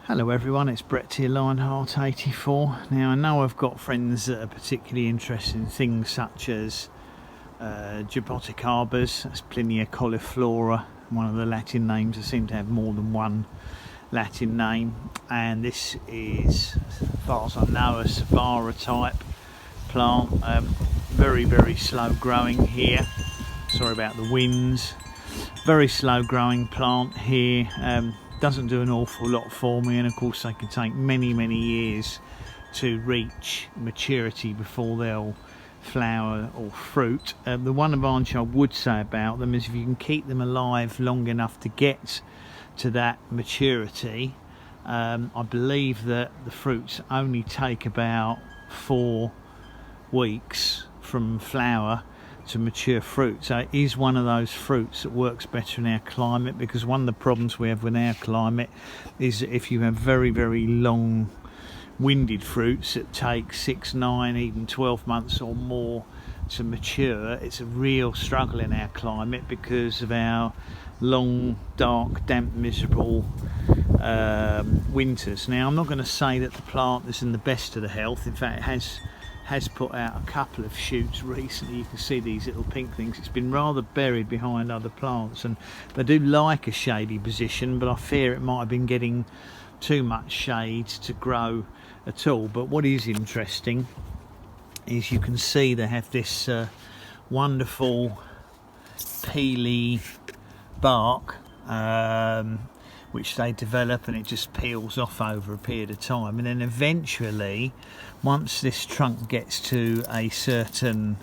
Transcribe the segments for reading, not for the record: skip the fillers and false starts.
Hello everyone, it's Brett here, Lionheart84. Now I know I've got friends that are particularly interested in things such as Jaboticabas, that's Plinia cauliflora, one of the Latin names. I seem to have more than one Latin name, and this is, as far as I know, a Sabara type plant. Very slow growing here. Sorry about the winds. Very slow growing plant here. Doesn't do an awful lot for me, and of course they can take many years to reach maturity before they'll flower or fruit. The one advantage I would say about them is if you can keep them alive long enough to get to that maturity, I believe that the fruits only take about 4 weeks from flower to mature fruit. So it is one of those fruits that works better in our climate, because one of the problems we have with our climate is that if you have very long winded fruits that take 6, 9, even 12 months or more to mature, it's a real struggle in our climate because of our long, dark, damp, miserable winters. Now I'm not going to say that the plant is in the best of the health. In fact, it has put out a couple of shoots recently. You can see these little pink things. It's been rather buried behind other plants, and they do like a shady position, but I fear it might have been getting too much shade to grow at all. But what is interesting is you can see they have this wonderful peely bark which they develop, and it just peels off over a period of time, and then eventually, once this trunk gets to a certain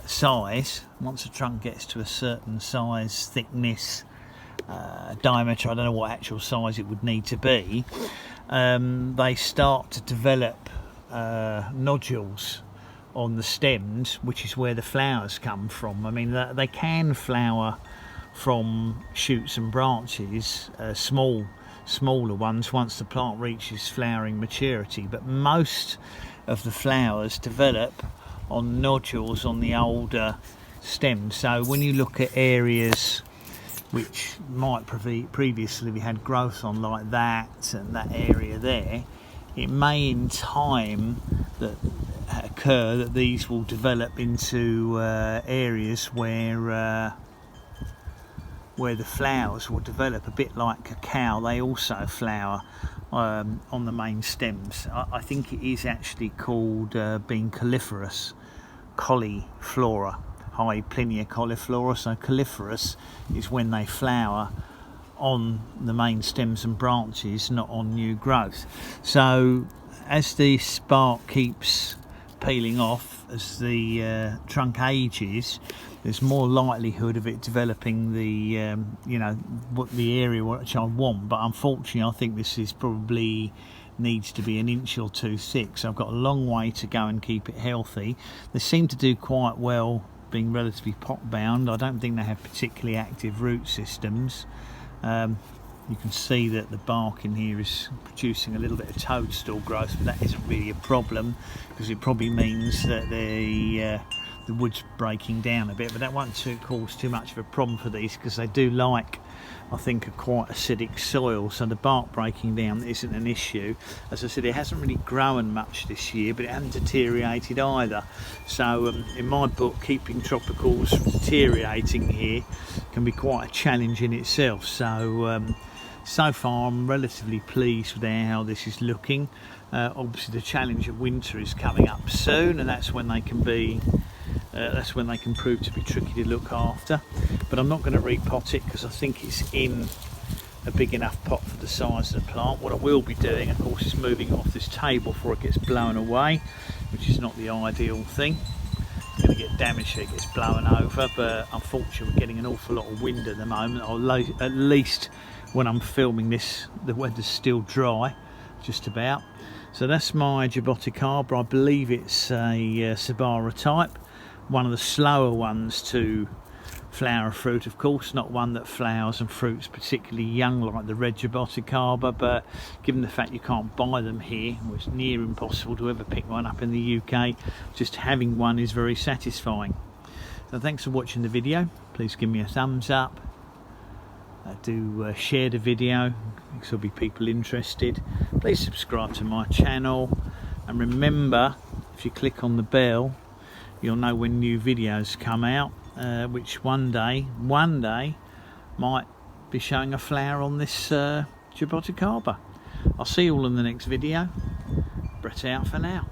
size, once the trunk gets to a certain size, thickness, diameter, I don't know what actual size it would need to be, they start to develop nodules on the stems, which is where the flowers come from. I mean, they can flower from shoots and branches, smaller ones, once the plant reaches flowering maturity, but most of the flowers develop on nodules on the older stems. So when you look at areas which might previously we had growth on like that and that area there, it may in time occur that these will develop into areas where the flowers will develop a bit like cacao. They also flower on the main stems. I think it is actually called being cauliflorous, cauliflora, high Plinia cauliflora. So cauliflorous is when they flower on the main stems and branches, not on new growth. So as the bark keeps peeling off, as the trunk ages, there's more likelihood of it developing the what the area which I want. But unfortunately, I think this is probably needs to be an inch or 2 thick, so I've got a long way to go and keep it healthy. They seem to do quite well being relatively pot bound. I don't think they have particularly active root systems. You can see that the bark in here is producing a little bit of toadstool growth, but that isn't really a problem, because it probably means that the wood's breaking down a bit, but that won't cause too much of a problem for these, because they do like, I think, a quite acidic soil, so the bark breaking down isn't an issue. As I said, it hasn't really grown much this year, but it hasn't deteriorated either. So in my book, keeping tropicals from deteriorating here can be quite a challenge in itself. So so far I'm relatively pleased with how this is looking. Obviously the challenge of winter is coming up soon, and that's when they can prove to be tricky to look after. But I'm not going to repot it, because I think it's in a big enough pot for the size of the plant. What I will be doing, of course, is moving it off this table before it gets blown away, which is not the ideal thing. It's going to get damaged if it gets blown over, but unfortunately we're getting an awful lot of wind at the moment, or at least when I'm filming this the weather's still dry, just about. So that's my Jaboticaba. I believe it's a Sabara type, one of the slower ones to flower fruit, of course, not one that flowers and fruits particularly young like the red Jaboticaba, but given the fact you can't buy them here, or it's near impossible to ever pick one up in the UK, just having one is very satisfying. So thanks for watching the video. Please give me a thumbs up, do share the video, because there'll be people interested. Please subscribe to my channel, and remember, if you click on the bell, you'll know when new videos come out, which one day might be showing a flower on this Jaboticaba. I'll see you all in the next video. Brett out for now.